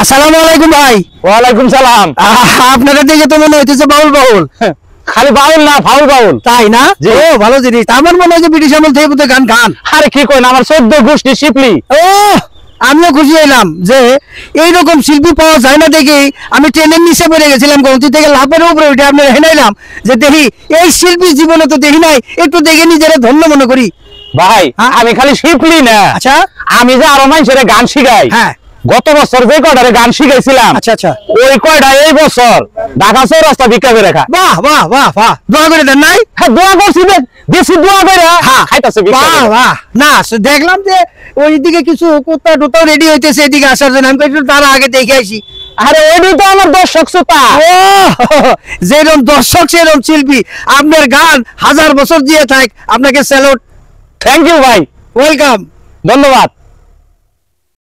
আসসালামু আলাইকুম ভাই। ওয়ালাইকুম সালাম। আপনারা দেখে তো মনে হইতেছে বাউল বাউল। খালি বাউল না, ফাউল বাউল। তাই না? ও ভালো জিনিস। আমার মনে হয় যে ব্রিটিশ আমল থেকে বোধহয় গান গান। আরে কি কইন, আমার 14 গোষ্ঠী শিপলি। ও আমিও খুশি হইলাম যে এইরকম শিল্পী পাওয়া যায় না দেখে আমি ট্রেনের নিচে পড়ে গেছিলাম, গন্তি থেকে লাভের উপরে উঠে আপনার হেনাইলাম যে দেখি এই শিল্পী জীবনে তো দেখি নাই, একটু দেখে নিজেরা ধন্য মনে করি। ভাই আমি খালি শিপলি না, আচ্ছা আমি যে আরো মানুষের গান শিখাই। হ্যাঁ গত বছর যে কয়টারে গান শিখাইছিলাম, আচ্ছা আচ্ছা, ওই কয়টা এই বছর ঢাকা চৌরাস্তা ভিক্ষা করে রাখা। বাহ বাহ বাহ বাহ, দোয়া করে দেন নাই? হ্যাঁ দোয়া করছি, বেশি দোয়া করে খাইতাছে। বাহ বাহ, না দেখলাম যে ওইদিকে কিছু কুত্তা টুত্তাও রেডি হইতেছে এদিকে আসার জন্য, আমি একটু তার আগে দেখে আসি। আরে ওইটি তো আমার দর্শক শ্রোতা। ও যেরকম দর্শক সেরকম শিল্পী, আপনার গান হাজার বছর দিয়ে থাক। আপনাকে স্যালুট। থ্যাংক ইউ ভাই, ওয়েলকাম, ধন্যবাদ।